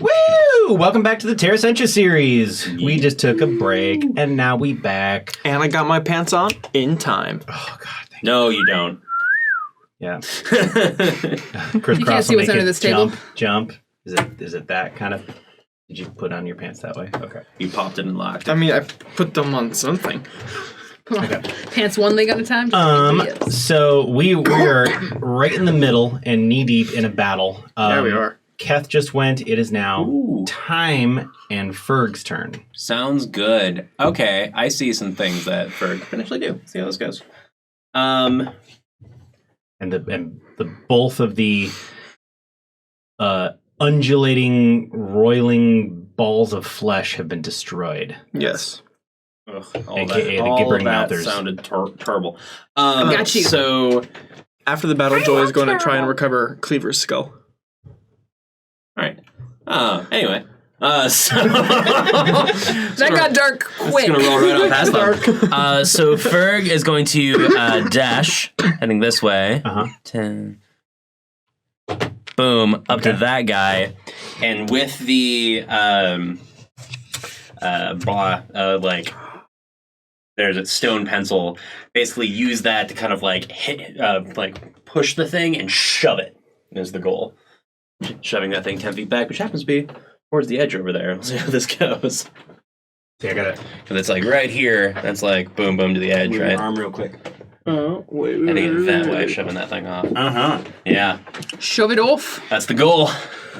Woo! Welcome back to the Terra Sentia series. We just took a break, and now we back. And I got my pants on in time. Oh, God. No, you don't. Yeah. You can't see what's under this table. Jump. Is it that kind of... Did you put on your pants that way? Okay. You popped it and locked it. I mean, I put them on something. Okay. Pants one leg at a time? So we are right in the middle and knee-deep in a battle. Yeah, we are. Keth just went. It is now Time and Ferg's turn. Sounds good. Okay, I see some things that Ferg can actually do. See how this goes. And the both of the undulating, roiling balls of flesh have been destroyed. Yes. Ugh, AKA the all gibbering that mouthers. sounded terrible. Got you. So, After the battle, Joy is going to try and recover Cleaver's skull. all right. Anyway. So That got dark quick. Just gonna roll right on past them. So Ferg is going to dash, heading this way. 10. Boom, up to that guy, and with the there's a stone pencil. Basically, use that to kind of like hit, push the thing and shove it. Is the goal. Shoving that thing 10 feet back, which happens to be towards the edge over there. We'll see how this goes. Yeah, I got it. Because it's like right here. That's like boom, boom to the edge, Move right? your arm real quick. Wait. Heading it that way, shoving that thing off. Yeah, Shove it off. that's the goal.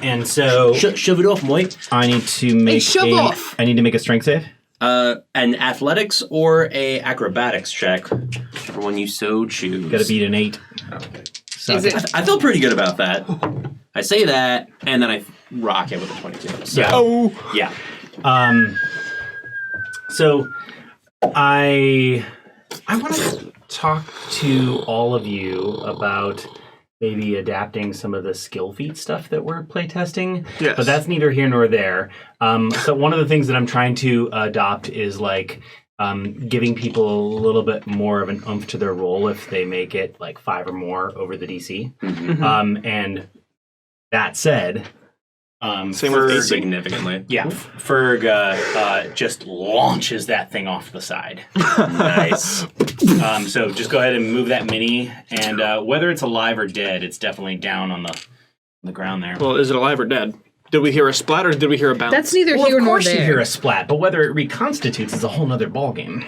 And so Shove it off, Mike. I need to make shove off. I need to make a strength save. An athletics or a acrobatics check, whichever one you so choose. Got to beat an 8. So Is it? I feel pretty good about that. I say that, and then I rock it with a 22. So, Yeah. yeah. So I want to talk to all of you about maybe adapting some of the skill feat stuff that we're playtesting. Yes. But that's neither here nor there. So one of the things that I'm trying to adopt is like giving people a little bit more of an oomph to their roll if they make it like 5 or more over the DC. And that said, Same with AC. Significantly. yeah, Ferg just launches that thing off the side. Nice. So just go ahead and move that mini, and whether it's alive or dead, it's definitely down on the ground there. Well, is it alive or dead? Did we hear a splat or did we hear a bounce? That's neither Well, here of nor course you there. hear a splat, but whether it reconstitutes is a whole nother ballgame.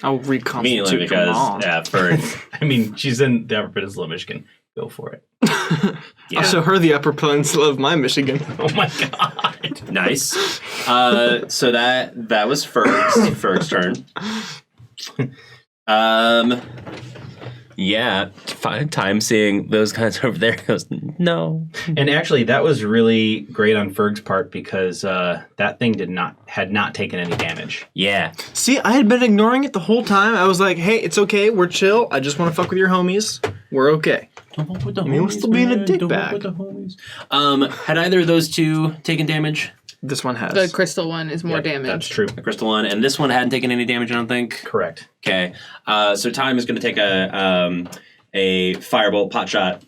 I'll Immediately reconstitute. because, Come on. Ferg. I mean, she's in the Upper Peninsula of Michigan. Go for it. I'll show her the Upper Peninsula of my Michigan. Oh my god. Nice. So that was Ferg's turn. Yeah, time seeing those guys over there goes, no. And actually, that was really great on Ferg's part because that thing had not taken any damage. Yeah. See, I had been ignoring it the whole time. I was like, hey, it's okay. We're chill. I just want to fuck with your homies. We're okay. We're still being a dickbag. Had either of those two taken damage? This one has. The crystal one is more damage. That's true. The crystal one, and this one hadn't taken any damage, I don't think. Correct. Okay. So Time is going to take a firebolt pot shot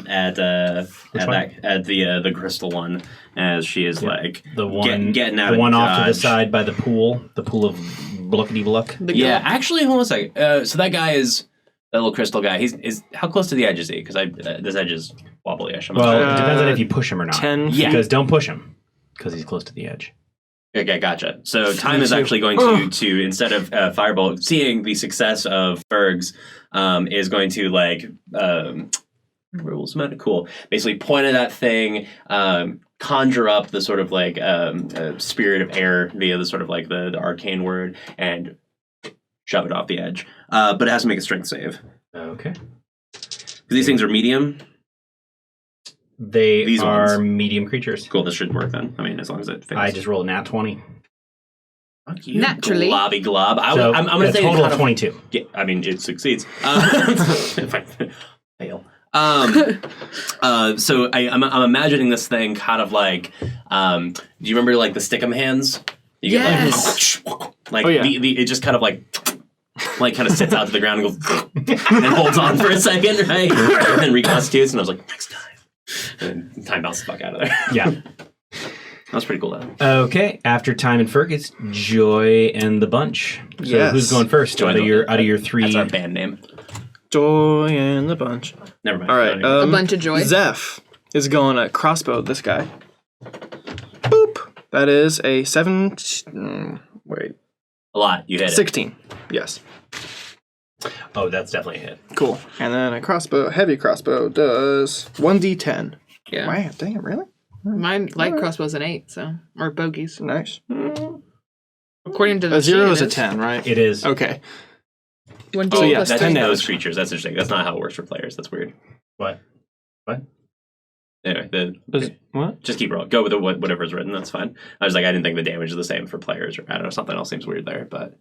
at the crystal one as she is like The one getting out the of one off to the dodge. side by the pool of bluckety bluck. Yeah, actually, hold on a second. So that guy is that little crystal guy. He's how close to the edge is he? Because this edge is wobbly-ish. Well, it depends on if you push him or not. 10 Yeah. Because don't push him because he's close to the edge. Okay, gotcha. So Time is actually going to instead of firebolt, seeing the success of Ferg's, is going to like rules cool. Basically, point at that thing, conjure up the sort of like spirit of air via the sort of like the arcane word, and shove it off the edge. But it has to make a strength save. Okay. Because these things are medium. These are ones. medium creatures. Cool, this should work then. I mean, as long as it fits. I just rolled a nat 20. Fuck you, Naturally. globby glob. So I'm going to a say total kind of of 22. Yeah, I mean, it succeeds. If I fail. So I'm imagining this thing kind of like, do you remember like the Stickum hands? You Yes. Get like Oh, yeah. it just kind of like kind of sits out to the ground and goes and holds on for a second, right? And then reconstitutes, and I was like, next time. And Time bounces the fuck out of there. Yeah. That's pretty cool, though. Okay, after Time and Ferg, it's Joy and the Bunch. So Yes. who's going first Joy out of your three? That's our band name. Joy and the bunch. Never mind. All right. A bunch of joy. Zeph is going to crossbow this guy. Boop. That is a 7. Wait. A lot. You hit it. 16. Yes. Oh, that's definitely a hit. Cool. And then a heavy crossbow does 1d10. Yeah. Wow, dang it, really? Mine light crossbow's an 8, or bogeys. Nice. According to the A 0 sheet, is it a 10, right? It is. Okay. 1d8 Oh, yeah, plus that's 10 just those damage. creatures. That's interesting. That's not how it works for players. That's weird. What? Anyway, What? just keep rolling. Go with whatever's written. That's fine. I was like, I didn't think the damage is the same for players. Or I don't know. Something else seems weird there, but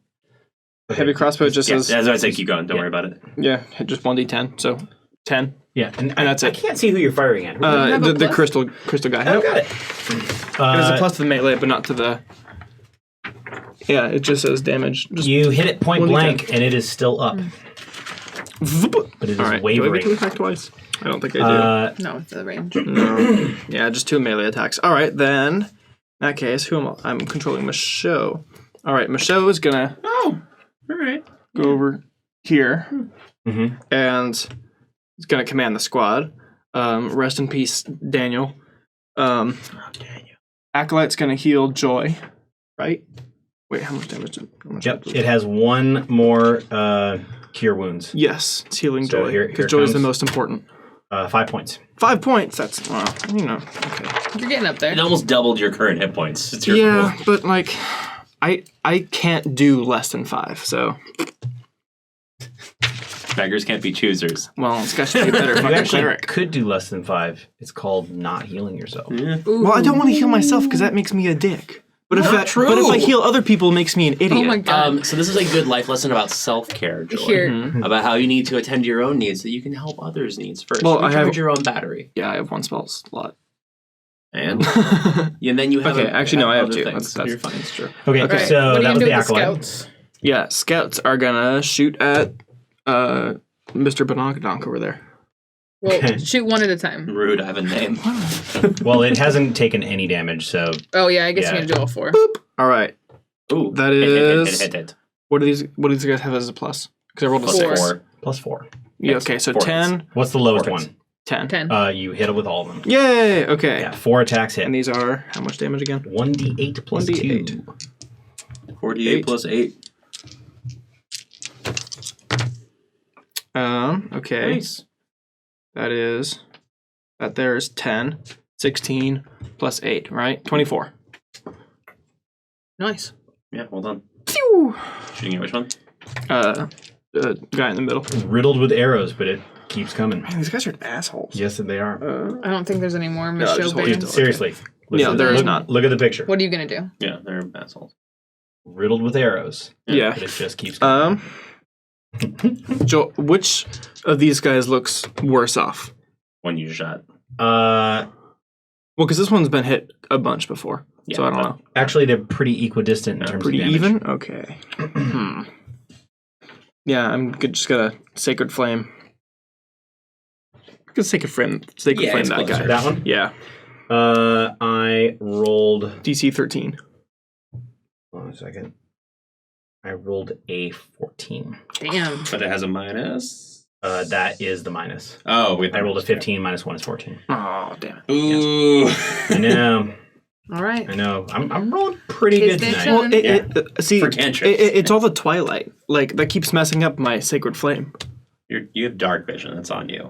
Heavy crossbow just yeah, says, as I say, keep going. Don't worry about it. yeah, just 1d10. So 10. Yeah, and that's I it. can't see who you're firing at. Who doesn't have a The plus? crystal guy. Oh, got it. It has a plus to the melee, but not to the. Yeah, it just says damage. Just You hit it point 1d10. blank, and it is still up, Vroom. but it is All right. Do I wavering. get to attack twice? I don't think I No, it's the range. do. No. Yeah, just 2 melee attacks. All right, then. In that case, who am I? I'm controlling Michaud. All right, Michaud is gonna Oh, all right. go over here Mhm. and he's gonna command the squad. Rest in peace, Daniel. Acolyte's gonna heal Joy, right? Wait, how much damage? Yep, it has one more cure wounds. Yes, it's healing So Joy here because Joy is the comes- most important. 5 points. 5 points. That's okay. You're getting up there. It almost doubled your current hit points. It's your Yeah, fault. but like, I can't do less than 5. So Beggars can't be choosers. well, it's got to be a better You fucking actually cleric. could do less than 5. It's called not healing yourself. Well, I don't want to heal myself because that makes me a dick. But if Not true. but if I heal other people, it makes me an idiot. Oh my god. So this is a good life lesson about self-care, Joy. Here. About how you need to attend to your own needs so you can help others' needs first. Well, I Recharge have- your own battery. Yeah, I have 1 spell slot. And then you have Okay, actually, no, I have other 2. things. That's You're fine. fine. It's true. Okay, All right, so what are that you was gonna the do with the acolyte. scouts? Yeah, scouts are gonna shoot at Mr. Banakadonk over there. Well, shoot one at a time. Rude, I have a name. Well, it hasn't taken any damage, so Oh yeah, I guess Yeah. you're gonna do all 4. All right. Ooh, That hit, is- hit. What do these guys have as a plus? Because I rolled a Plus 6. 4. +4. Yeah, okay, so 4 10, What's the lowest 4 one? hits. 10. 10. You hit it with all of them. Yay! Okay. Yeah, 4 attacks hit. And these are how much damage again? 1d8 plus 1d8. 2. 48 plus 8. Okay. Nice. There's 10, 16 plus 8, right? 24. Nice. Yeah, well done. Phew! Shooting at which one? Guy in the middle. Riddled with arrows, but it keeps coming. Man, these guys are assholes. Yes, they are. I don't think there's any more just Michaud hold it Dude, down. bands. seriously. Yeah, there is look, not. Look at the picture. What are you gonna do? Yeah, they're assholes. Riddled with arrows, Yeah. but it just keeps coming. Joel, which of these guys looks worse off? One you shot. Well, because this one's been hit a bunch before, so Yeah, I don't know. Actually, they're pretty equidistant in terms Pretty of damage. even? Okay. Yeah, just gonna Sacred Flame. Sacred Flame Yeah, that it's guy. closer. That one? Yeah. I rolled... DC 13. Hold on a second. I rolled a 14. Damn. But it has a minus. That is the minus. Oh, wait. I rolled a 15, minus 1 is 14. Oh, damn it. Ooh. I know. All right. I know. I'm rolling pretty Is good this tonight. Well, see, For cantrips. it's all the Twilight. Like, that keeps messing up my Sacred Flame. You have dark vision. That's on you.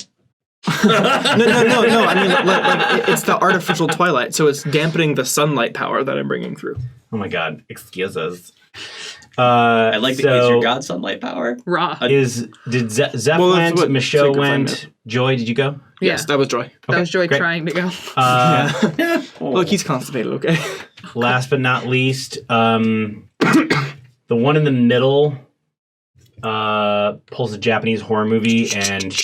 No. I mean, like, it's the artificial Twilight, so it's dampening the sunlight power that I'm bringing through. Oh my god. Excuse us. I like so that. Is your god sunlight power? Raw. Did Zeph Well, that's went, what Michaud Sacred Flame went, is. Joy, did you go? Yeah. Yes, that was Joy. That was Joy great. trying to go. Look, he's constipated, okay? Last but not least, the one in the middle pulls a Japanese horror movie and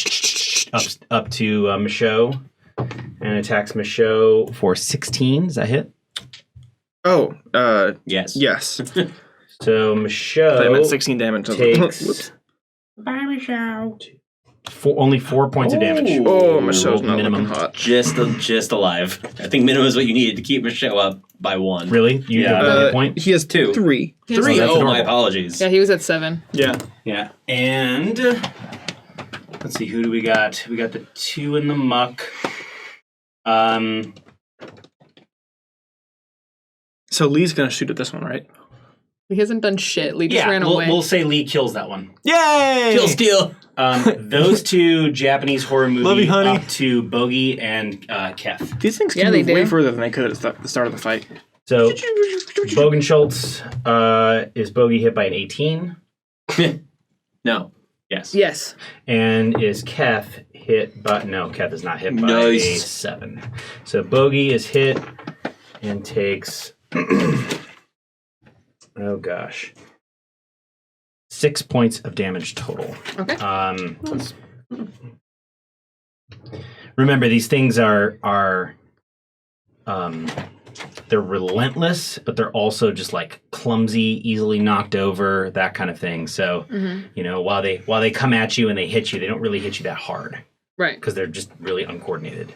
up to Michaud and attacks Michaud for 16. Does that hit? Oh, Yes. yes. So I Michaud meant 16 damage. takes Bye, Michelle. only 4 points of damage. Oh, Michelle's not Minimum. looking hot. Just alive. I think minimum is what you needed to keep Michelle up by 1. Really? You Yeah. got a point? He has 2. 3. He has 3. that's Oh, my adorable. apologies. Yeah, he was at 7. Yeah. Yeah. And let's see, who do we got? We got the 2 in the muck. So Lee's gonna shoot at this one, right? He hasn't done shit. Lee just Yeah, ran away. we'll say Lee kills that one. Yay! Kill steal. Those 2 Japanese horror movies Love you, honey. up to Bogey and Keth. These things can Yeah, they move way do. further than they could at the start of the fight. So Bogenschultz is Bogey hit by an 18, No. Yes. Yes. and is Keth hit by Keth is not hit by Nice. a 7. So Bogey is hit and takes oh gosh, 6 points of damage total. Okay. Remember, these things are they're relentless, but they're also just like clumsy, easily knocked over, that kind of thing. So, you know, while they come at you and they hit you, they don't really hit you that hard Right. because they're just really uncoordinated.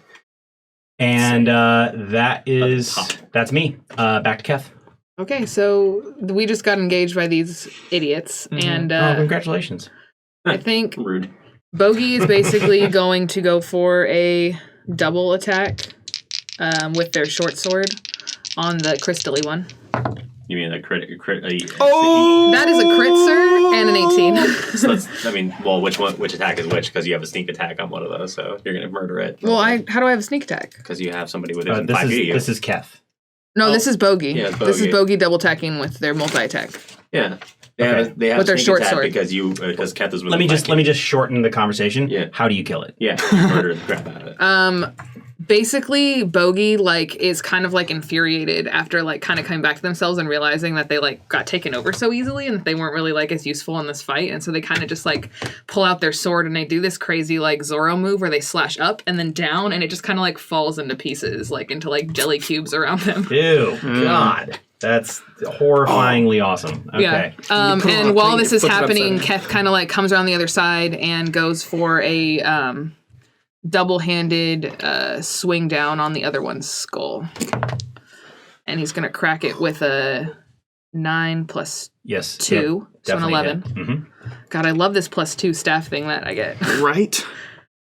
And that's me. Back to Keth. Okay, so we just got engaged by these idiots, and Congratulations. I think Rude. Bogey is basically going to go for a double attack with their short sword on the crystally one. You mean a crit? Oh! That is a crit, sir, and an 18. So that's, which attack is which? Because you have a sneak attack on one of those, so you're going to murder it. Well, how do I have a sneak attack? Because you have somebody within This 5 feet of you. this is Keth. No, this is Bogey. Yeah, it's This is Bogey. Bogey double attacking with their multi-attack. Yeah. Okay. They have With their sneak short attack sword. because Keth is within Let me 5 feet. just shorten the conversation. Yeah. How do you kill it? Yeah, murder the crap out of it. Basically, Bogey is kind of infuriated after kind of coming back to themselves and realizing that they got taken over so easily and that they weren't really as useful in this fight, and so they kind of just pull out their sword and they do this crazy Zorro move where they slash up and then down, and it just kind of falls into pieces into jelly cubes around them. Ew, God. That's horrifyingly awesome. Okay. Yeah. put it on a And while plate, this is flip it happening, upside down. Keth kind of comes around the other side and goes for a double-handed swing down on the other one's skull. And he's going to crack it with a 9 plus Yes. 2, so an definitely 11. hit. Mhm. God, I love this plus 2 staff thing that I get. Right?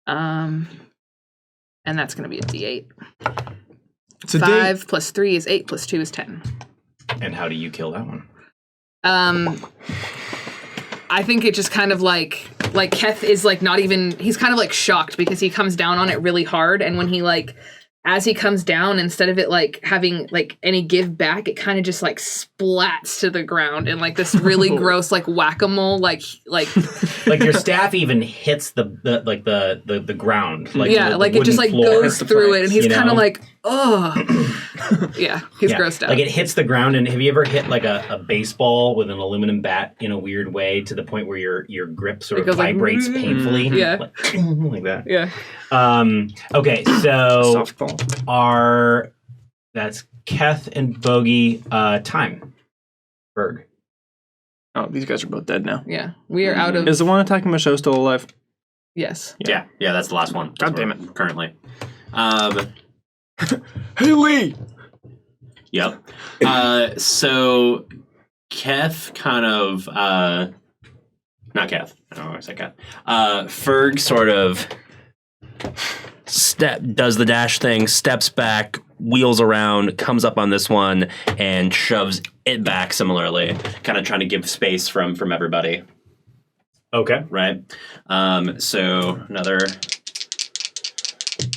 And that's going to be a D8. It's a 5 plus 3 is 8, plus 2 is 10. And how do you kill that one? I think it just kind of Keth is not even, he's kind of shocked because he comes down on it really hard, and when he as he comes down, instead of it having any give back, it kind of just splats to the ground in this really gross whack-a-mole Like your staff even hits the ground. it just goes through it, and he's kind of oh yeah, he's grossed out. It hits the ground. And have you ever hit a baseball with an aluminum bat in a weird way to the point where your grip sort of goes vibrates painfully? Yeah. Like that. Yeah. Okay, so softball. that's Keth and Bogey. Time. Berg. Oh, these guys are both dead now. Yeah, we are out of. Is the one attacking Michelle still alive? Yes. Yeah, that's the last one. God damn it. Currently. Hey, Lee! Yep. So Keth kind of not Keth. I don't know why I said Keth. Ferg sort of does the dash thing, steps back, wheels around, comes up on this one, and shoves it back similarly, kind of trying to give space from everybody. Okay. Right? So another.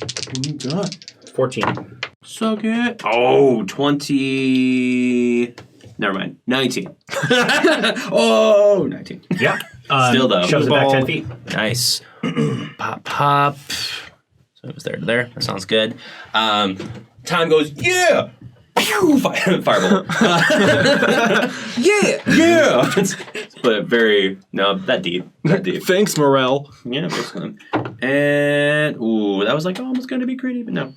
What do you got? 14. Suck it. Oh, 20. Never mind. 19. Oh, 19. Yeah. Still, though. Shoves it back 10 feet. Nice. Pop. So it was there to there. That sounds good. Time goes, yeah! Pew! Fireball. Yeah! But very, no, that deep. Thanks, Morel. Yeah, basically. And, ooh, that was almost going to be creative, but no.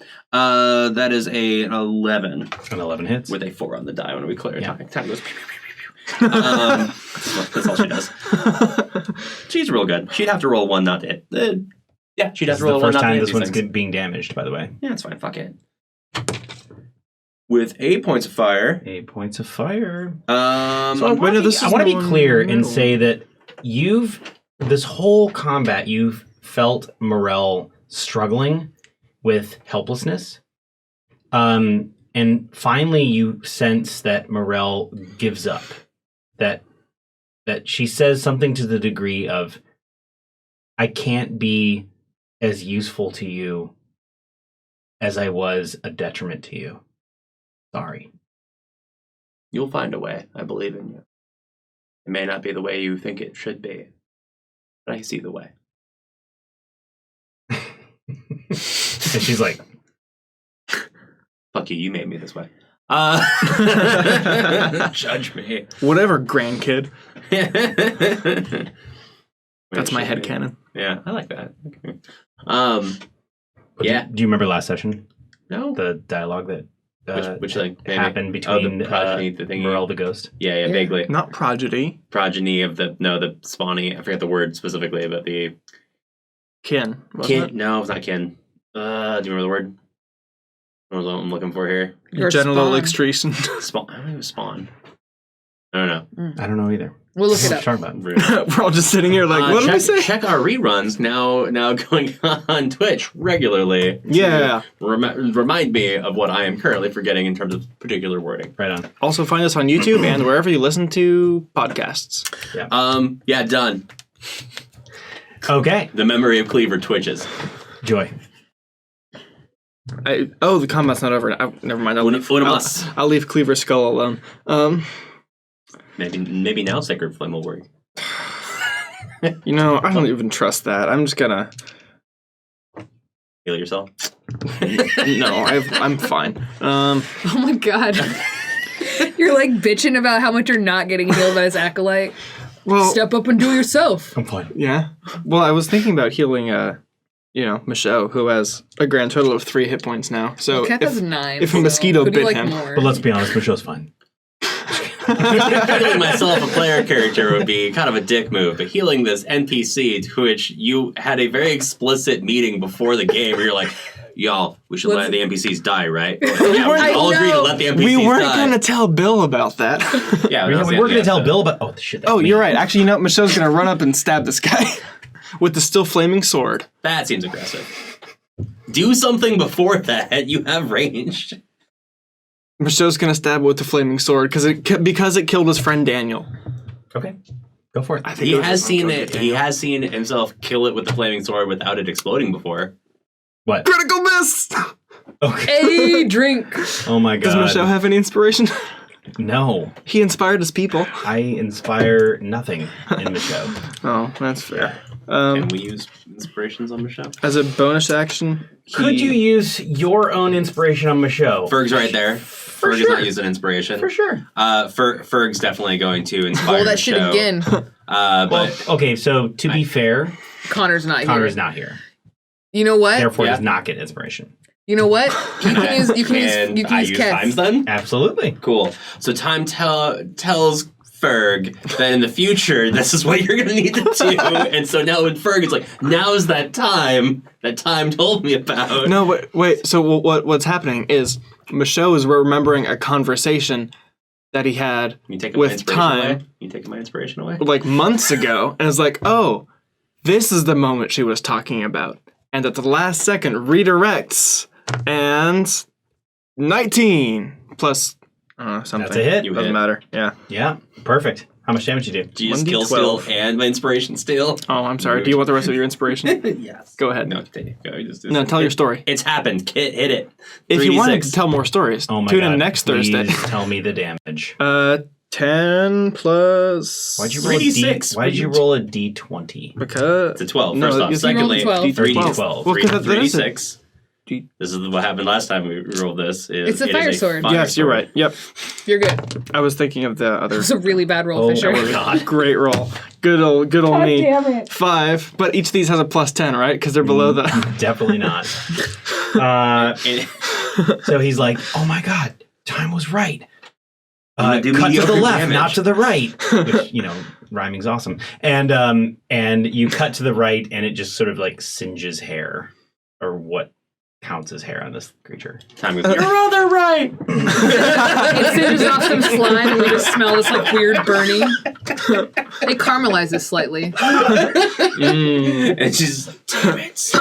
That is an 11. An 11 hits. With a 4 on the die when we clear it. Yeah. Time goes, pew, pew, pew, pew, pew. That's all she does. She's real good. She'd have to roll one not to hit. Yeah, she'd have to roll the one first not to time hit this these one's things. being damaged, by the way. Yeah, it's fine. Fuck it. With 8 points of fire. 8 points of fire. So I want to be clear and say that this whole combat, you've felt Morel struggling with helplessness. And finally you sense that Morel gives up. That she says something to the degree of, I can't be as useful to you as I was a detriment to you. Sorry. You'll find a way. I believe in you. It may not be the way you think it should be, but I see the way. And she's like, Fuck you, you made me this way. Judge me. Whatever, grandkid. That's my headcanon. Yeah, I like that. Okay. do you remember last session? No. The dialogue that which like happened between the progeny, the thingy. Morel the ghost? Yeah, vaguely. Not prodigy. Progeny of the spawny. I forget the word specifically, but the Kin. Wasn't kin. it? No, it's not kin. Do you remember the word? What was I'm looking for here? Your Genital spawn. extretion. Spawn. I don't know. Spawn. I don't know. I don't know either. We'll look it What up. are you talking about? We're all just sitting here like, what did we say? Check our reruns now going on Twitch regularly. to Yeah. Remind me of what I am currently forgetting in terms of particular wording. Right on. Also find us on YouTube and wherever you listen to podcasts. Yeah, done. Okay. The memory of Cleaver twitches. Joy. The combat's not over. Never mind. I'll leave Cleaver's skull alone. Maybe now Sacred Flame will work. I don't even trust that. I'm just gonna. Heal yourself. No, I'm fine. Oh my god. You're like bitching about how much you're not getting healed by this acolyte. Well, Step up and do it yourself. I'm fine. yeah. Well, I was thinking about healing. Michelle, who has a grand total of 3 hit points now. So Cat has 9. if a mosquito could be, bit him- more. But let's be honest, Michelle's fine. Healing myself, a player character, would be kind of a dick move, but healing this NPC to which you had a very explicit meeting before the game where you're like, y'all, we should let the NPCs die, right? Yeah, we all agree to let the NPCs die. we weren't going to tell Bill about that. Yeah, We were going to tell Bill about... Oh, shit. That's me. You're right. Actually, Michelle's going to run up and stab this guy with the still flaming sword. That seems aggressive. Do something before that. You have ranged. Michelle's going to stab with the flaming sword because it killed his friend Daniel. Okay. Go for it. I think He it was has just seen on it. Daniel. He has seen himself kill it with the flaming sword without it exploding before. What? Critical miss! Okay. Hey, drink. Oh my god. Does Michelle have any inspiration? No. He inspired his people. I inspire nothing in Michelle. Oh, that's fair. Can we use inspirations on Michelle? As a bonus action, Could you use your own inspiration on Michelle? Ferg's right there. Ferg is not using inspiration. For sure. Ferg's definitely going to inspire Roll that shit Michelle. again. But Okay, so to be fair, Connor's not Connor's here. not here. You know what? Therefore, Yeah. does not get inspiration. You know what? You can use can I use Keth. times then? Absolutely. Cool. So time tells Ferg that in the future, this is what you're going to need to do. And so now when Ferg is like, now's that time told me about. No, wait. So what's happening is Michelle is remembering a conversation that he had You taking my with inspiration time, away? You taking my inspiration away? like months ago, and it's like, oh, this is the moment she was talking about, and at the last second redirects, and 19 plus something. That's a hit. You Doesn't hit. matter. Yeah. Yeah, perfect. How much damage you do? Do you skill steal 1d12. and my inspiration steal? Oh, I'm sorry. Do you want the rest of your inspiration? Yes. Go ahead. No, go. Just No, tell your story. It's happened. Hit it. If you 3d6. wanted to tell more stories, Oh my tune god. in next Please Thursday. tell me the damage. 10 plus. Why'd you roll a 3d6? Why'd you roll a d20? Because It's a 12, No, first off. you Secondly, rolled a 12. 3d12. Well, 'cause that is a- 3d6. This is what happened last time we rolled this. It's a it is fire sword. fire yes, you're sword. right. Yep. You're good. I was thinking of the other. It's a really bad roll, Oh, Fisher. that was God. Great roll. Good old me. damn it. 5. But each of these has a plus 10, right? Because they're below the. Definitely not. And- So he's like, oh my god, time was right. I'm gonna do cut to the mediocre left, damage. not to the right. Which, rhyming's awesome. And you cut to the right, and it just sort of like singes hair, or what counts as hair on this creature. Time goes, you're rather right. It singes off some slime, and we just smell this like weird burning. It caramelizes slightly. And she's, damn it.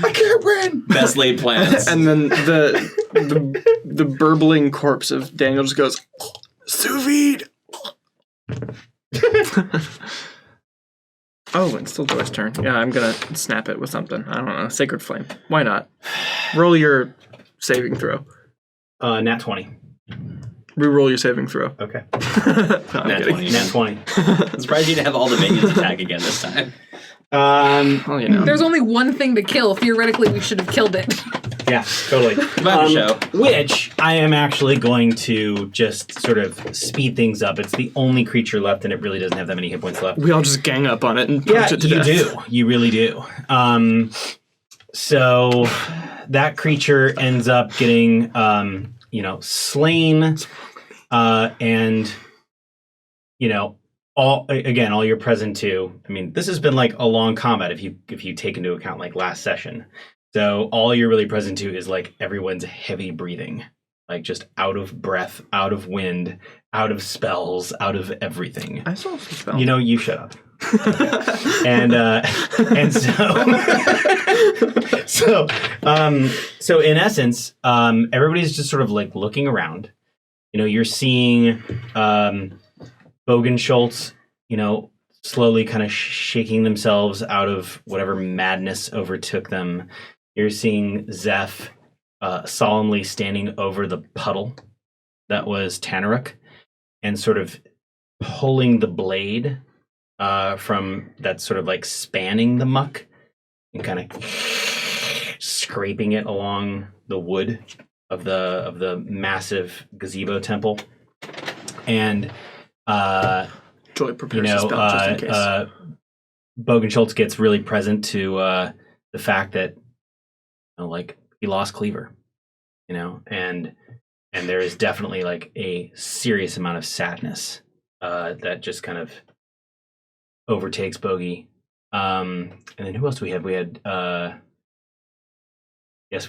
I can't win. Best laid plans. And then the burbling corpse of Daniel just goes, sous vide. Oh, it's still Joy's turn. Yeah, I'm gonna snap it with something. I don't know. Sacred Flame. Why not? Roll your saving throw. Nat 20. Re-roll your saving throw. Okay. No, I'm Nat kidding. 20. Nat 20. I'm surprised you didn't have all the minions attack again this time. Well, There's only one thing to kill. Theoretically, we should have killed it. Yeah, totally. About the show. Which I am actually going to just sort of speed things up. It's the only creature left, and it really doesn't have that many hit points left. We all just gang up on it and Yeah, punch it to you death. do. You really do. So that creature ends up getting, slain, and all you're present to. I mean, this has been like a long combat if you take into account like last session. So all you're really present to is like everyone's heavy breathing, like just out of breath, out of wind, out of spells, out of everything. I saw some spell. You shut up. and so in essence, everybody's just sort of like looking around. You're seeing Bogan Schultz, slowly kind of shaking themselves out of whatever madness overtook them. You're seeing Zeph solemnly standing over the puddle that was Tanarukk and sort of pulling the blade from that's sort of like spanning the muck and kind of scraping it along the wood of the massive gazebo temple. And Joy prepares a spell just in case. Bogan Schultz gets really present to the fact that he lost Cleaver, and there is definitely like a serious amount of sadness that just kind of overtakes Bogey. And then who else do we have? We had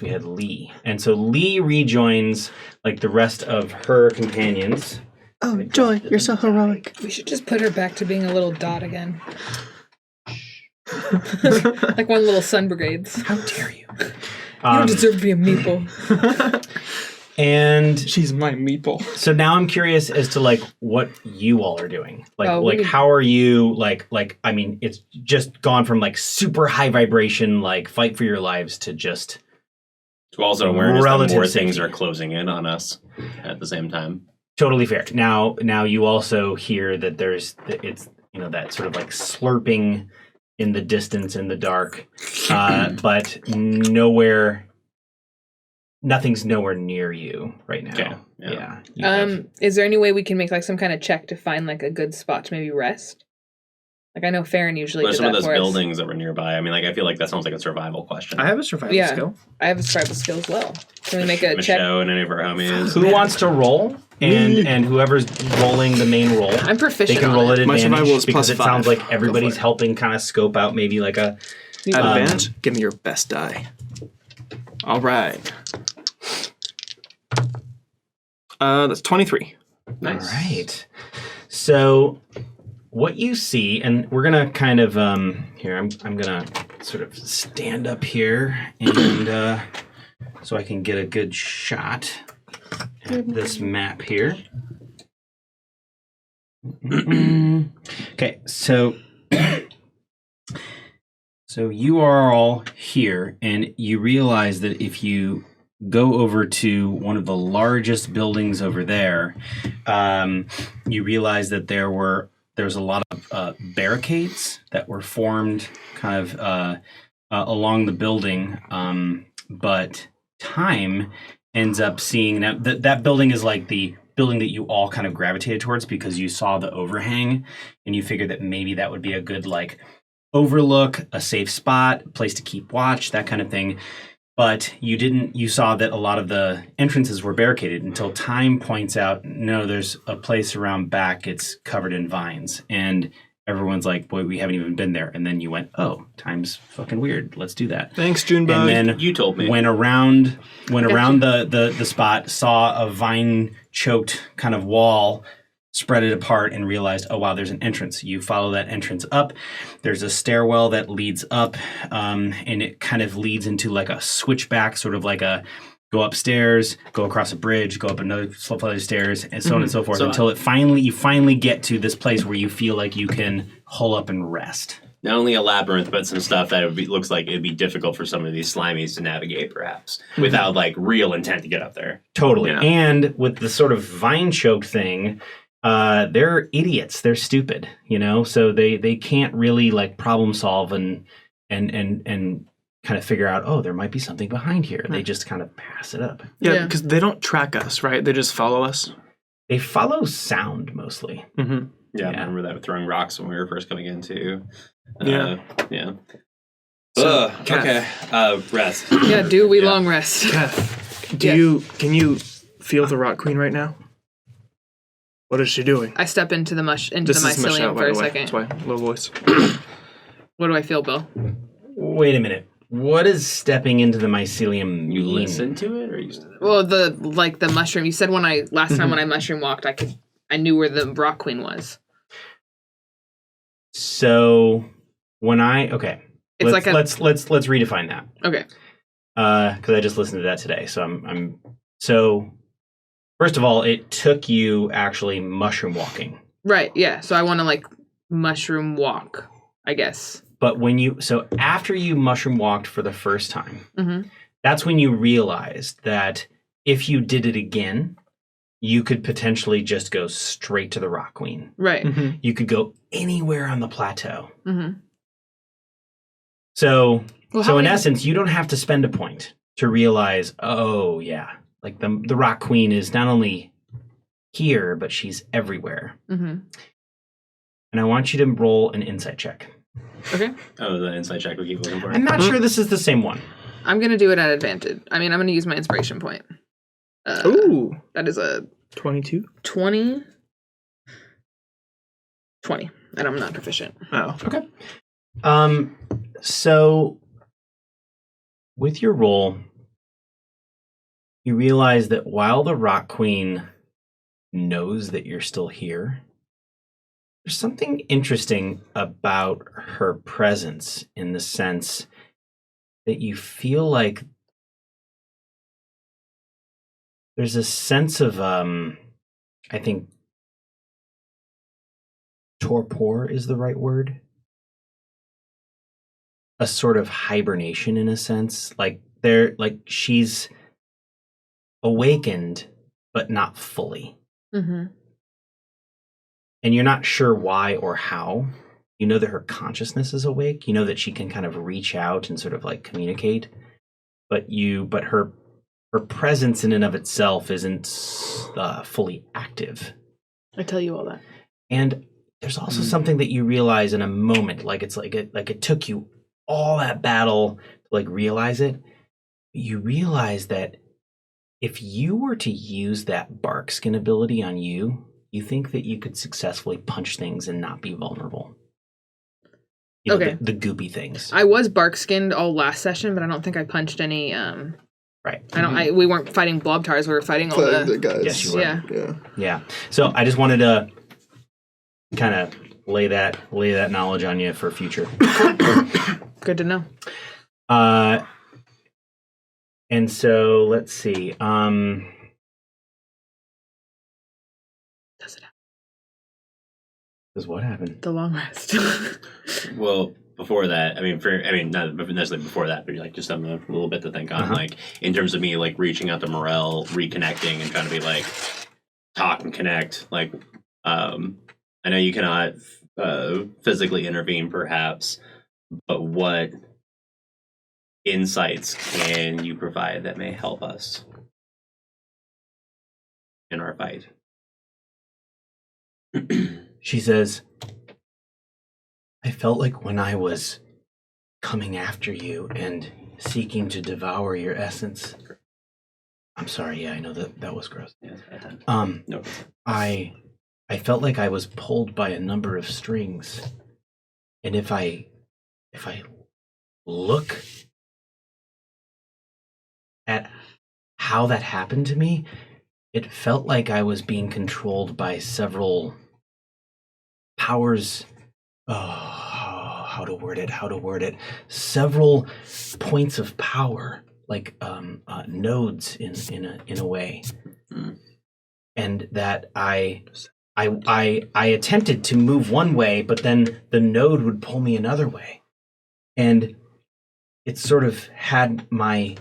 we had Lee, and so Lee rejoins like the rest of her companions. Oh, Joy, you're so heroic. We should just put her back to being a little dot again. Like one little sun brigades. How dare you? You don't deserve to be a meeple. And She's my meeple. so now I'm curious as to like what you all are doing. Oh, How are you like I mean, it's just gone from like super high vibration, like fight for your lives to just To also awareness that Relative more safety. things are closing in on us at the same time. totally fair. Now you also hear that it's that sort of like slurping in the distance in the dark, but nothing's nowhere near you right now. Okay, yeah. You have- Is there any way we can make like some kind of check to find like a good spot to maybe rest? Like I know Farron usually There's did some of that those for us. buildings that were nearby. I mean, like I feel like that sounds like a survival question. I have a survival Yeah. skill. I have a survival skill as well. Can we make a check? Michelle and any of our homies. Who wants to roll? And whoever's rolling the main roll, I'm proficient. they can on roll it. at My advantage survival is because plus it sounds 5. like everybody's helping kind of scope out maybe like a Advantage? Give me your best die. All right. That's 23. Nice. All right. So what you see, and we're gonna kind of here. I'm gonna sort of stand up here, and so I can get a good shot at this map here. Okay, so you are all here, and you realize that if you go over to one of the largest buildings over there, you realize that there's a lot of barricades that were formed kind of along the building, but Time ends up seeing that building is like the building that you all kind of gravitated towards because you saw the overhang and you figured that maybe that would be a good like overlook, a safe spot, place to keep watch, that kind of thing. but you saw that a lot of the entrances were barricaded until Time points out, no, there's a place around back, it's covered in vines. And everyone's like, boy, we haven't even been there. And then you went, oh, Time's fucking weird. Let's do that. Thanks, Junebug. And then You told me. went around the spot, saw a vine-choked kind of wall, spread it apart, and realized, oh, wow, there's an entrance. You follow that entrance up. There's a stairwell that leads up, and it kind of leads into like a switchback, sort of like a go upstairs, go across a bridge, go up another flight of stairs, and so on and so forth, until you finally get to this place where you feel like you can hole up and rest. Not only a labyrinth, but some stuff that looks like it'd be difficult for some of these slimies to navigate, perhaps, without like real intent to get up there. Totally. Yeah. And with the sort of vine-choked thing, they're idiots. They're stupid, so they can't really like problem solve and kind of figure out, oh, there might be something behind here. They just kind of pass it up. Yeah, because they don't track us, right? They just follow us. They follow sound mostly. Mm-hmm. Yeah, I Yeah. remember that throwing rocks when we were first coming in too. Yeah. Yeah. So, Okay. Rest. Yeah, do we Yeah. long rest? Kath, Yes. can you feel the Rock Queen right now? What is she doing? I step into the This is mycelium Michelle, for by a the way. second. That's why, low voice. What do I feel, Bill? Wait a minute. What does stepping into the mycelium You mean? listen to it, or you? Well, the mushroom. You said last time when I mushroom walked, I knew where the Rock Queen was. So when It's let's like let's redefine that. Okay. Because I just listened to that today. So first of all, it took you actually mushroom walking. Right. Yeah. So I want to like mushroom walk, I guess. But after you mushroom walked for the first time, Mm-hmm. that's when you realized that if you did it again, you could potentially just go straight to the Rock Queen. Right. Mm-hmm. You could go anywhere on the plateau. Mm-hmm. So Well, in essence, you don't have to spend a point to realize, oh yeah, like the Rock Queen is not only here, but she's everywhere. Mm-hmm. And I want you to roll an insight check. Okay. Oh, the inside check we keep looking for. I'm not sure this is the same one. I'm gonna do it at advantage. I mean, I'm gonna use my inspiration point. Ooh, That is a 22. 20, and I'm not proficient. Oh, Okay. So with your roll, you realize that while the Rock Queen knows that you're still here, there's something interesting about her presence in the sense that you feel like there's a sense of, I think, torpor is the right word. A sort of hibernation in a sense. Like she's awakened, but not fully. Mm-hmm. And you're not sure why or how. You know that her consciousness is awake. You know that she can kind of reach out and sort of like communicate. But her presence in and of itself isn't fully active. I tell you all that. And there's also something that you realize in a moment, like it took you all that battle to like realize it. You realize that if you were to use that bark skin ability on you, you think that you could successfully punch things and not be vulnerable. You know, Okay. the goopy things. I was bark skinned all last session, but I don't think I punched any. Right. We weren't fighting blobtars. We were fighting all the. guys. Yes, you were. Yeah. Yeah. So I just wanted to kind of lay that knowledge on you for future. Good to know. And so let's see. Does it happen? Does what happen? The long rest. Well, before that, not necessarily before that, but like just a little bit to think on, like in terms of me like reaching out to Morel, reconnecting, and trying to be like talk and connect. Like, I know you cannot physically intervene, perhaps, but what insights can you provide that may help us in our fight? She says, I felt like when I was coming after you and seeking to devour your essence. I'm sorry, yeah, I know that was gross. Yeah, that's bad. No. I felt like I was pulled by a number of strings. And if I look at how that happened to me, it felt like I was being controlled by several powers. Oh, how to word it? Several points of power, like nodes in a way, and that I attempted to move one way, but then the node would pull me another way, and it sort of had my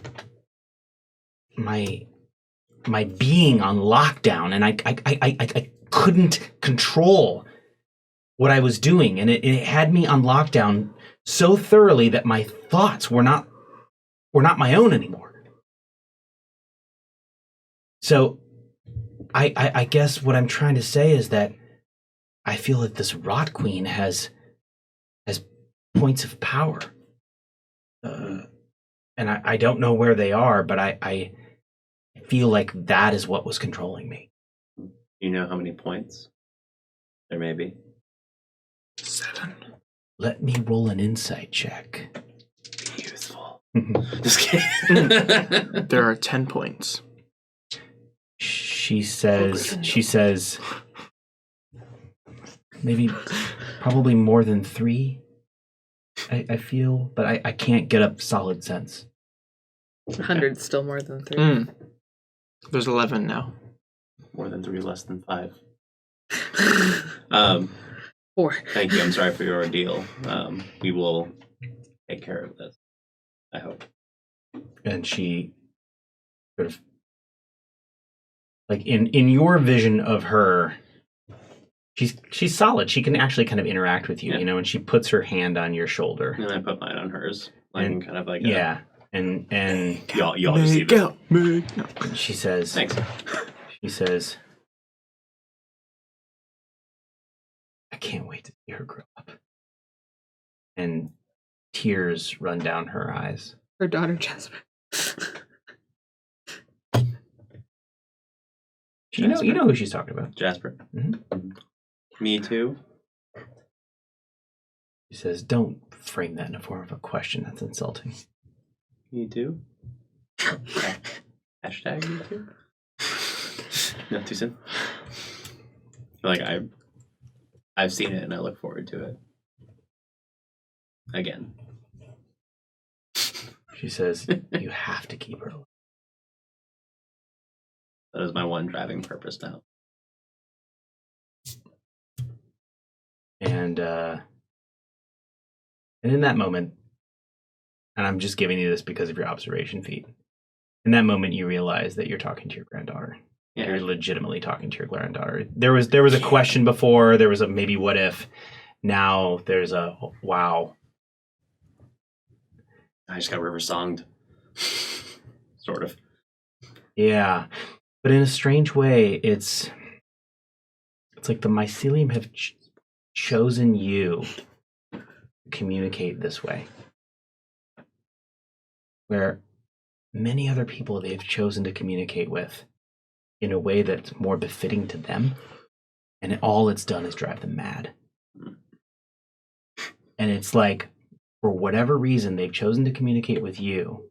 being on lockdown, and I couldn't control what I was doing, and it had me on lockdown so thoroughly that my thoughts were not my own anymore. So I guess what I'm trying to say is that I feel that this Rot Queen has points of power, and I don't know where they are, but I feel like that is what was controlling me. You know how many points there may be? 7. Let me roll an insight check. Be useful. Just kidding. There are 10 points. She says, maybe, probably more than 3, I feel, but I can't get a solid sense. 100's still more than 3. There's 11 now. More than 3, less than 5. 4. Thank you. I'm sorry for your ordeal. We will take care of this, I hope. And she sort of, like, in your vision of her, she's solid. She can actually kind of interact with you, Yeah. you know, and she puts her hand on your shoulder. And I put mine on hers. Like, And- kind of like Yeah. And y'all just see this. and she says, Thanks. She says, I can't wait to see her grow up. And tears run down her eyes. Her daughter Jasper. You know who she's talking about. Jasper. Mhm. Me too. She says, don't frame that in a form of a question. That's insulting. Me too. Hashtag me too. Not too soon. Like I've seen it and I look forward to it. Again. She says, you have to keep her alive. That is my one driving purpose now. And in that moment, and I'm just giving you this because of your observation feat, in that moment you realize that you're talking to your granddaughter. Yeah. You're legitimately talking to your granddaughter. There was a question before, there was a maybe what if. Now there's a wow. I just got river songed. Sort of. Yeah. But in a strange way, it's like the mycelium have chosen you to communicate this way. Where many other people they've chosen to communicate with in a way that's more befitting to them, and all it's done is drive them mad. And it's like, for whatever reason, they've chosen to communicate with you,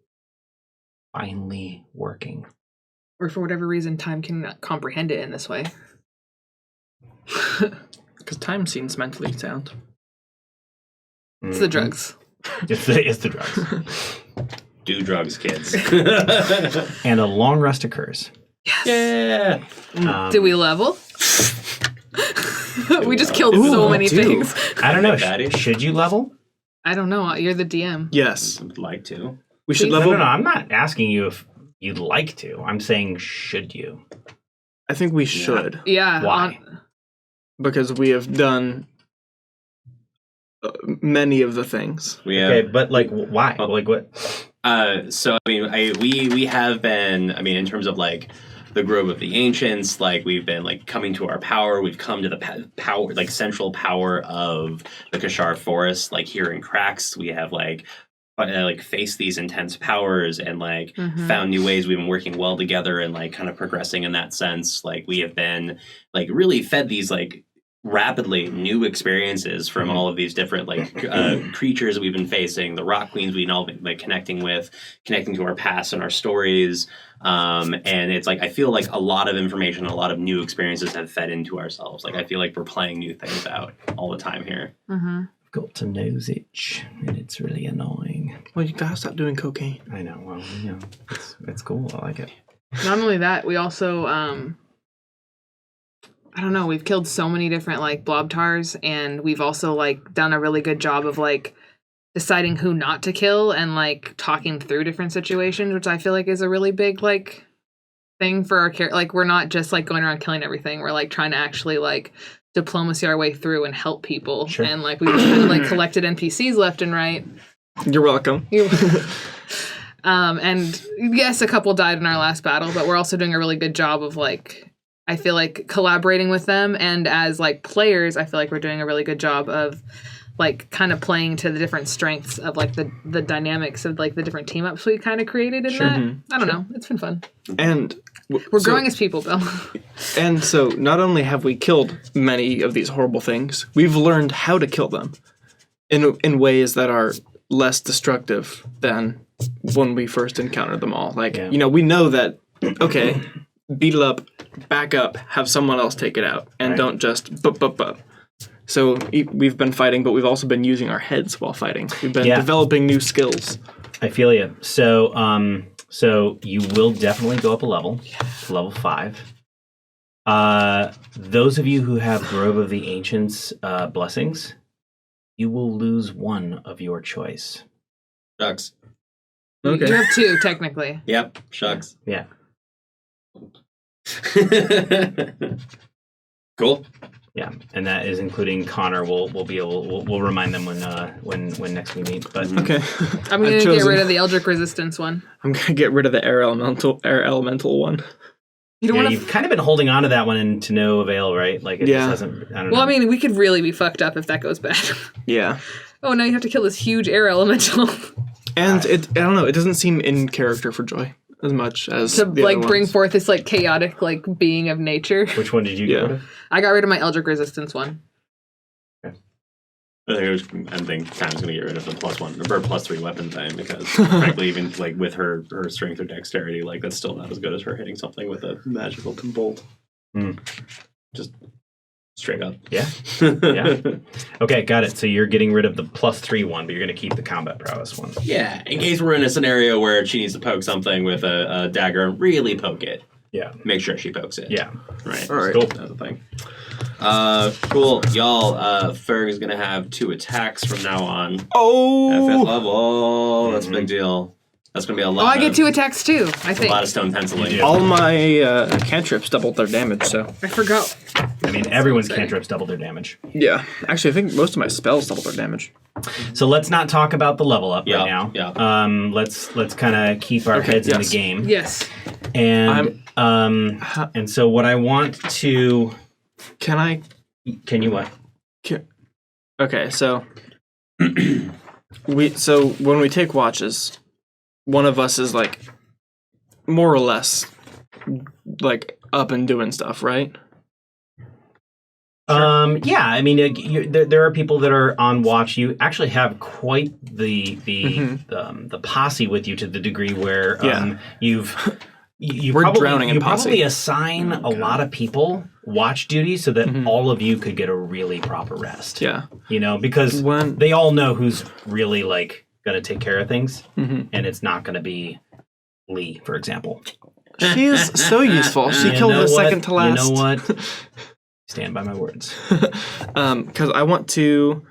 finally working. Or for whatever reason, time cannot comprehend it in this way. Because time seems mentally sound. It's the drugs. It's the drugs. Do drugs, kids. And a long rest occurs. Yeah. Did we level? We just killed so many things. I don't know. Daddy. Should you level? I don't know. You're the DM. Yes. I would like to. We should Please. level. No. I'm not asking you if you'd like to. I'm saying, should you? I think we should. Yeah. Why? Because we have done many of the things. We have Okay, but like, why? Oh. Like, what? So I mean, we have been. I mean, in terms of like the Grove of the Ancients, like we've been like coming to our power. We've come to the power, like central power of the Kashar Forest. Like here in Cracks, we have like like face these intense powers and like found new ways. We've been working well together and like kind of progressing in that sense. Like we have been like really fed these like rapidly new experiences from all of these different like creatures we've been facing, the rock queens we've all been like connecting to our past and our stories. And it's like I feel like a lot of information, a lot of new experiences have fed into ourselves. Like I feel like we're playing new things out all the time here. Got to nose itch, and it's really annoying. Well, you gotta stop doing cocaine. I know. Well, you know, it's cool. I like it. Not only that, we also I don't know, we've killed so many different like blobtars, and we've also like done a really good job of like deciding who not to kill and like talking through different situations, which I feel like is a really big like thing for our character. Like we're not just like going around killing everything. We're like trying to actually like diplomacy our way through and help people. Sure. And like we just kind of like collected NPCs left and right. You're welcome. And yes, a couple died in our last battle, but we're also doing a really good job of like, I feel like collaborating with them, and as like players, I feel like we're doing a really good job of like kind of playing to the different strengths of like the dynamics of like the different team ups we kind of created in that. I don't know. It's been fun. And We're growing as people, Bill. And so not only have we killed many of these horrible things, we've learned how to kill them in ways that are less destructive than when we first encountered them all. Like, you know, we know that, okay, beat it up, back up, have someone else take it out, and don't just bup. So we've been fighting, but we've also been using our heads while fighting. We've been developing new skills. I feel you. So, so you will definitely go up a level, level 5. Those of you who have Grove of the Ancients blessings, you will lose one of your choice. Shucks. Okay. You have 2, technically. Yep. Shucks. Yeah. Cool. Yeah, and that is including Connor. We'll remind them when next we meet. But Okay. I'm going to get rid of the Eldritch Resistance one. I'm gonna get rid of the air elemental one. You don't yeah, want you've kind of been holding on to that one and to no avail, right? Like it just hasn't. I don't know. Well, I mean, we could really be fucked up if that goes bad. Yeah. Oh, now you have to kill this huge air elemental. And I don't know, it doesn't seem in character for Joy as much as to the like other bring ones. forth this like chaotic like being of nature. Which one did you get rid of? I got rid of my Eldritch Resistance one. I think Tam's gonna get rid of the +1 or +3 weapon thing because frankly, even like with her strength or dexterity, like that's still not as good as her hitting something with a magical bolt. Just straight up. Yeah. Yeah. Okay, got it. So you're getting rid of the +3 one, but you're going to keep the combat prowess one. Yeah, in case we're in a scenario where she needs to poke something with a dagger, really poke it. Yeah. Make sure she pokes it. Yeah. Right. All right. Cool. That's the thing. Cool. Y'all, Ferg is going to have 2 attacks from now on. Oh! At 5th level. That's a big deal. That's going to be a lot. Oh, I get 2 attacks too, I A think. lot of stone penciling. All my cantrips doubled their damage, so... I forgot. I mean, everyone's cantrips double their damage. Yeah. Actually, I think most of my spells double their damage. So let's not talk about the level up right now. Yeah. Let's kind of keep our heads in the game. Yes. And so what I want to... Can you what? Okay, so... when we take watches, one of us is like more or less like up and doing stuff, right? Yeah, I mean, there are people that are on watch. You actually have quite the posse with you to the degree where we're drowning in posse. Probably assign a lot of people watch duty so that all of you could get a really proper rest. Yeah, you know, because they all know who's really like going to take care of things, and it's not going to be Lee, for example. She is so useful. She killed the second to last. You know what? Stand by my words. Because I want to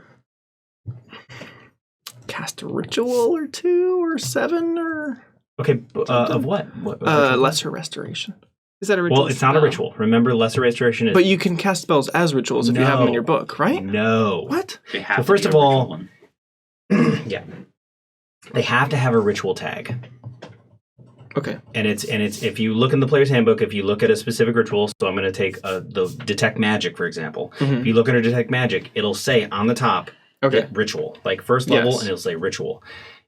cast a ritual or 2 or 7 or... Okay, of what? Lesser Restoration. Is that a ritual? Well, it's not a ritual. Remember, Lesser Restoration is... But you can cast spells as rituals if you have them in your book, right? No. What? So first of all, yeah, they have to have a ritual tag. Okay. And it's if you look in the player's handbook, if you look at a specific ritual, so I'm going to take the Detect Magic, for example. If you look under Detect Magic, it'll say on the top, ritual, like first level, and it'll say ritual.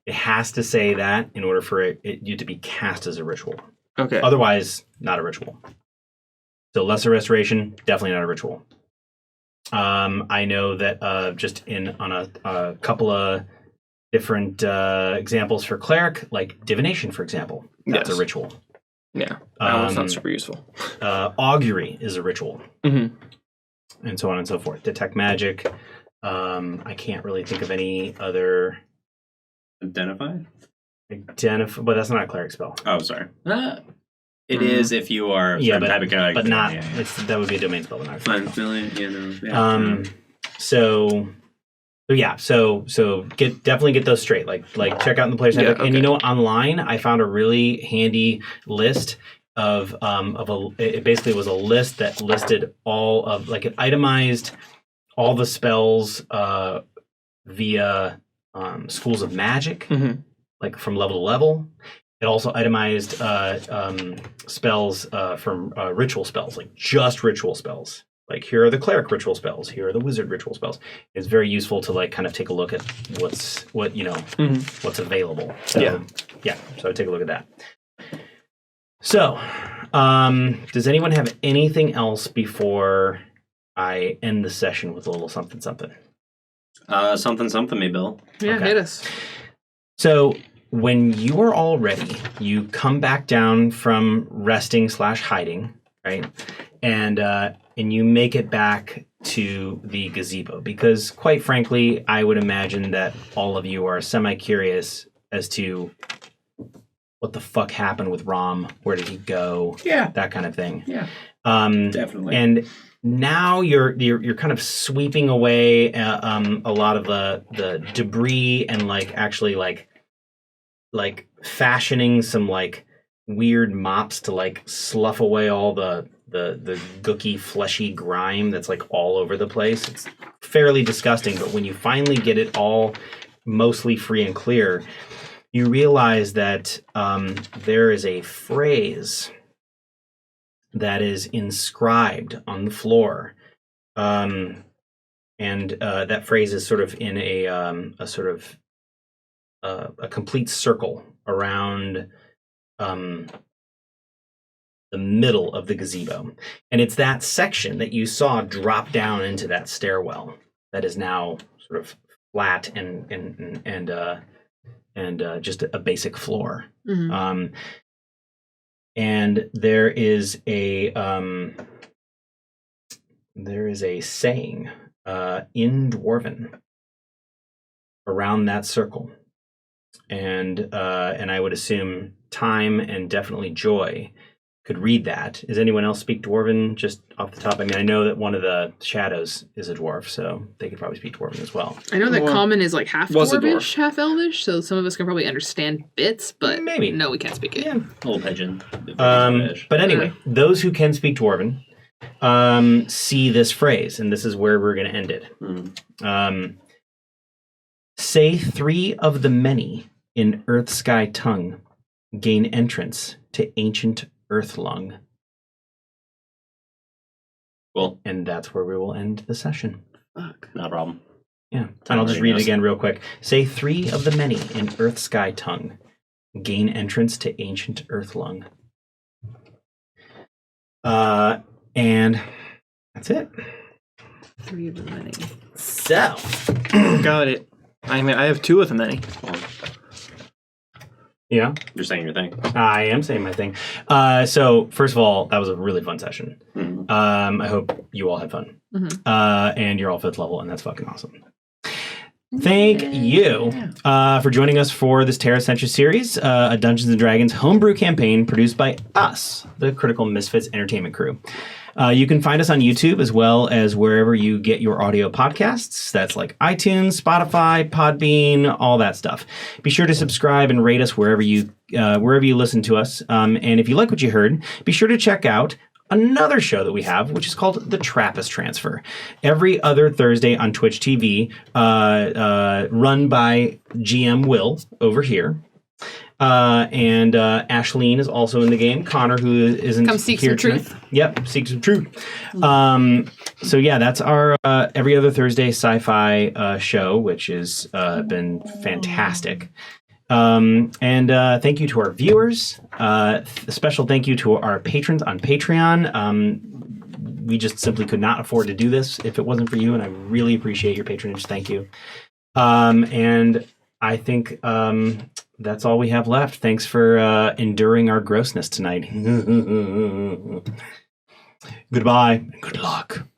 It has to say that in order for you to be cast as a ritual. Okay. Otherwise, not a ritual. So lesser restoration, definitely not a ritual. I know that just on a couple of different examples for cleric, like divination, for example, that's a ritual. Yeah, that one's not super useful. Augury is a ritual. Mm-hmm. And so on and so forth. Detect magic. I can't really think of any other... Identify, but that's not a cleric spell. Oh, sorry. It is if you are but not. That would be a domain spell, but not. So definitely get those straight. Like check out in the player's handbook. And you know what? Online, I found a really handy list of it basically was a list that listed all of it itemized all the spells via schools of magic, like from level to level. It also itemized spells from ritual spells, like just ritual spells. Like here are the cleric ritual spells. Here are the wizard ritual spells. It's very useful to kind of take a look at what's available. So, so take a look at that. So, does anyone have anything else before I end the session with a little something? Something, me, Bill. Yeah, hit us. So when you are all ready, you come back down from resting / hiding, right? And you make it back to the gazebo because, quite frankly, I would imagine that all of you are semi-curious as to what the fuck happened with Rom, where did he go, that kind of thing. Yeah, definitely. And now you're kind of sweeping away a lot of the debris and actually fashioning some weird mops to slough away all the gooky fleshy grime that's all over the place. It's fairly disgusting, but when you finally get it all mostly free and clear, you realize that there is a phrase that is inscribed on the floor, and that phrase is sort of in a complete circle around the middle of the gazebo, and it's that section that you saw drop down into that stairwell that is now sort of flat and just a basic floor. Mm-hmm. And there is a saying in Dwarven around that circle, and I would assume Time and definitely Joy could read that. Does anyone else speak Dwarven just off the top? I mean, I know that one of the shadows is a dwarf, so they could probably speak Dwarven as well. I know that Common is half Dwarvish, half Elvish, so some of us can probably understand bits, but maybe no, we can't speak it. Yeah, a little pigeon. But anyway, those who can speak Dwarven see this phrase, and this is where we're going to end it. Say 3 of the many in Earth Sky tongue gain entrance to ancient Earth lung. Cool. And that's where we will end the session. Fuck. No problem. Yeah. And I'll just read it again real quick. Say 3 of the many in Earth Sky tongue gain entrance to ancient Earth lung. And that's it. 3 of the many. So. Got it. I mean, I have 2 of the many. Yeah. You're saying your thing. I am saying my thing. So, first of all, that was a really fun session. Mm-hmm. I hope you all had fun. Mm-hmm. And you're all 5th level, and that's fucking awesome. Thank you for joining us for this Terra Sentia series, a Dungeons & Dragons homebrew campaign produced by us, the Critical Misfits Entertainment Crew. You can find us on YouTube as well as wherever you get your audio podcasts. That's like iTunes, Spotify, Podbean, all that stuff. Be sure to subscribe and rate us wherever you listen to us. And if you like what you heard, be sure to check out another show that we have, which is called The Trappist Transfer. Every other Thursday on Twitch TV, run by GM Will over here. And Ashleen is also in the game. Connor, who isn't Come seek here some tonight. truth. Yep, seek some truth. So yeah, that's our every other Thursday sci-fi show, which has been fantastic. And thank you to our viewers. A special thank you to our patrons on Patreon. We just simply could not afford to do this if it wasn't for you, and I really appreciate your patronage. Thank you. And I think that's all we have left. Thanks for enduring our grossness tonight. Goodbye. Good luck.